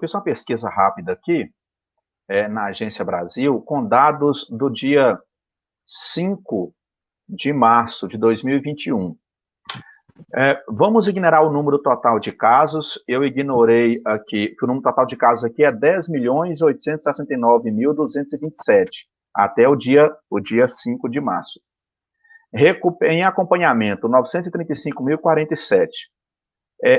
fiz uma pesquisa rápida aqui, na Agência Brasil, com dados do dia 5 de março de 2021. Vamos ignorar o número total de casos. Eu ignorei aqui, que o número total de casos aqui é 10.869.227, até o dia 5 de março. Em acompanhamento, 935.047.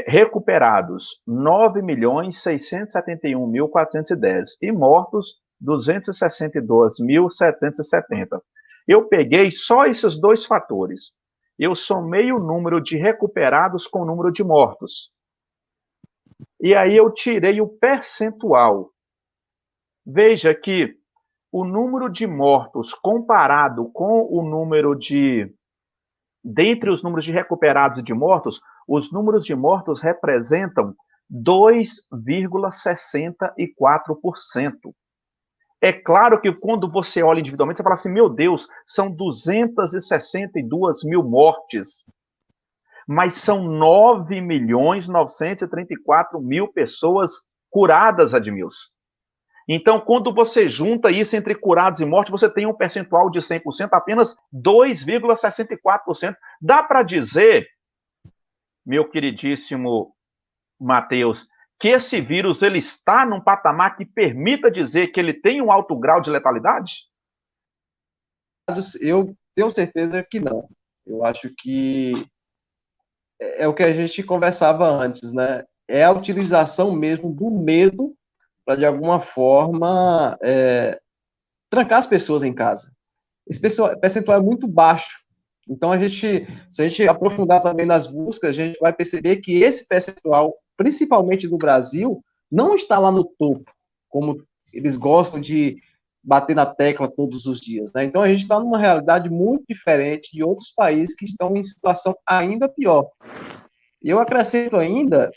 Recuperados, 9.671.410. E mortos, 262.770. Eu peguei só esses dois fatores. Eu somei o número de recuperados com o número de mortos. E aí eu tirei o percentual. Veja que o número de mortos comparado com o número de... Dentre os números de recuperados e de mortos, os números de mortos representam 2,64%. É claro que quando você olha individualmente, você fala assim, meu Deus, são 262 mil mortes, mas são 9.934.000 pessoas curadas, Admilson. Então, quando você junta isso entre curados e mortes, você tem um percentual de 100%, apenas 2,64%. Dá para dizer, meu queridíssimo Matheus, que esse vírus ele está num patamar que permita dizer que ele tem um alto grau de letalidade? Eu tenho certeza que não. Eu acho que é o que a gente conversava antes, né? É a utilização mesmo do medo para, de alguma forma, trancar as pessoas em casa. Esse percentual é muito baixo. Então, se a gente aprofundar também nas buscas, a gente vai perceber que esse percentual, principalmente do Brasil, não está lá no topo, como eles gostam de bater na tecla todos os dias, né? Então, a gente está numa realidade muito diferente de outros países que estão em situação ainda pior. E eu acrescento ainda,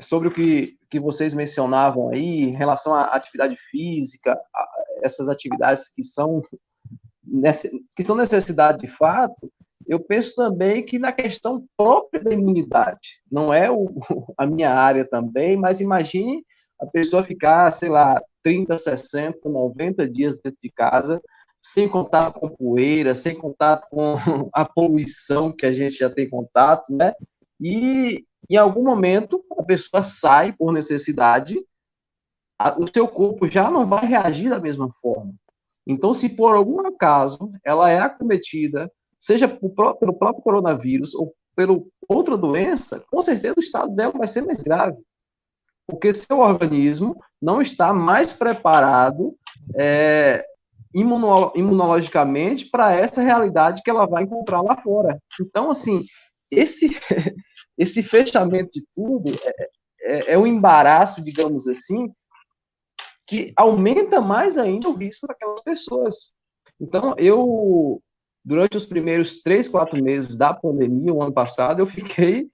sobre o que vocês mencionavam aí, em relação à atividade física, essas atividades que são necessidade de fato, eu penso também que na questão própria da imunidade, não é a minha área também, mas imagine a pessoa ficar, sei lá, 30, 60, 90 dias dentro de casa, sem contato com poeira, sem contato com a poluição que a gente já tem contato, né? E em algum momento a pessoa sai por necessidade, o seu corpo já não vai reagir da mesma forma. Então, se por algum acaso ela é acometida, seja pelo próprio coronavírus ou pela outra doença, com certeza o estado dela vai ser mais grave, porque seu organismo não está mais preparado imunologicamente para essa realidade que ela vai encontrar lá fora. Então, assim, esse fechamento de tudo é um embaraço, digamos assim, que aumenta mais ainda o risco daquelas pessoas. Então, durante os primeiros 3, 4 meses da pandemia, o ano passado, eu fiquei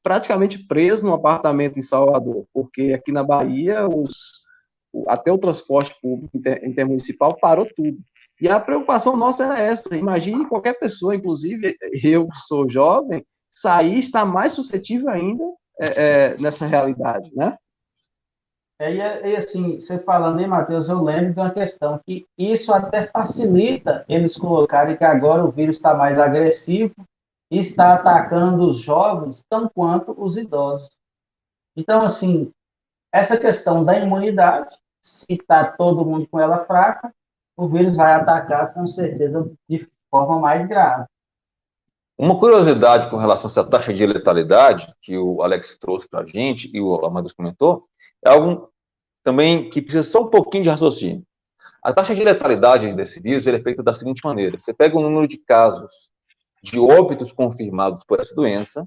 praticamente preso num apartamento em Salvador, porque aqui na Bahia, até o transporte público intermunicipal parou tudo. E a preocupação nossa era essa. Imagine qualquer pessoa, inclusive eu que sou jovem, sair está mais suscetível ainda nessa realidade, né? E assim, você falando, hein, Matheus, eu lembro de uma questão que isso até facilita eles colocarem que agora o vírus está mais agressivo e está atacando os jovens tanto quanto os idosos. Então, assim, essa questão da imunidade, se está todo mundo com ela fraca, o vírus vai atacar com certeza de forma mais grave. Uma curiosidade com relação a essa taxa de letalidade que o Alex trouxe para a gente e o Amadeus comentou, é algo também que precisa só um pouquinho de raciocínio. A taxa de letalidade desse vírus é feita da seguinte maneira: você pega o número de casos de óbitos confirmados por essa doença,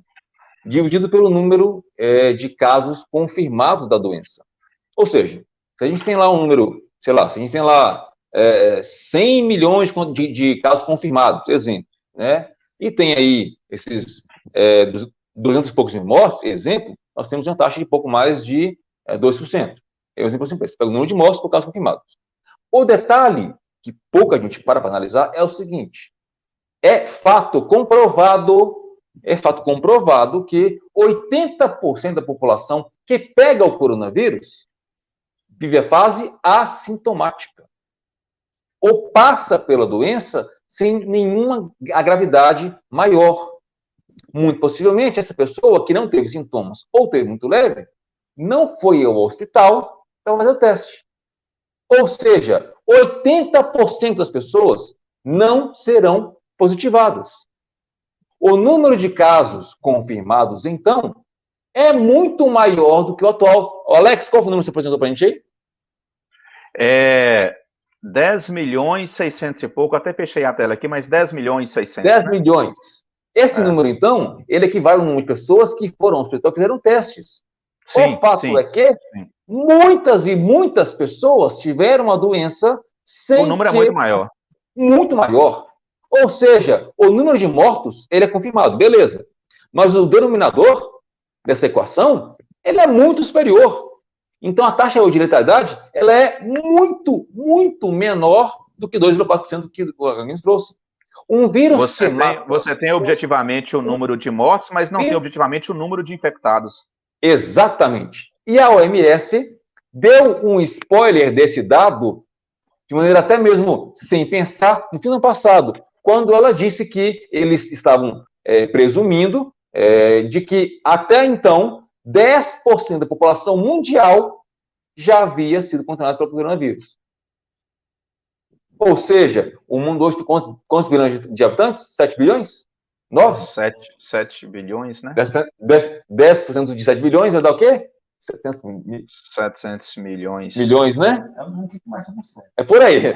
dividido pelo número de casos confirmados da doença. Ou seja, se a gente tem lá um número, sei lá, se a gente tem lá 100 milhões de casos confirmados, exemplo, né? E tem aí esses 200 e poucos mil mortes, exemplo, nós temos uma taxa de pouco mais de 2%. É um exemplo simples, você pega o número de mortes por casos confirmados. O detalhe que pouca gente para analisar é o seguinte: é fato comprovado que 80% da população que pega o coronavírus vive a fase assintomática, ou passa pela doença sem nenhuma gravidade maior. Muito possivelmente, essa pessoa que não teve sintomas ou teve muito leve, não foi ao hospital para fazer o teste. Ou seja, 80% das pessoas não serão positivadas. O número de casos confirmados, então, é muito maior do que o atual. Alex, qual foi o número que você apresentou para a gente aí? 10 milhões 600 e pouco, até fechei a tela aqui, mas 10 milhões 600. 10 milhões. Esse número, então, ele equivale ao número de pessoas que foram ao hospital e fizeram testes. Sim, o fato é que muitas e muitas pessoas tiveram a doença sem o número é muito maior. Muito maior. Ou seja, o número de mortos, ele é confirmado, beleza. Mas o denominador dessa equação, ele é muito superior. Então, a taxa de letalidade, ela é muito, muito menor do que 2,4% que o organismo trouxe. Um vírus você tem objetivamente o número de mortes, mas não tem objetivamente o número de infectados. Exatamente. E a OMS deu um spoiler desse dado, de maneira até mesmo sem pensar, no fim do ano passado, quando ela disse que eles estavam presumindo de que, até então, 10% da população mundial já havia sido contaminada pelo coronavírus. Ou seja, o mundo hoje tem quantos bilhões de habitantes? 7 bilhões? 9? 7 bilhões, né? 10% de 7 bilhões vai dar o quê? 700 milhões. Milhões, né? É o número que começa com 7. É por aí.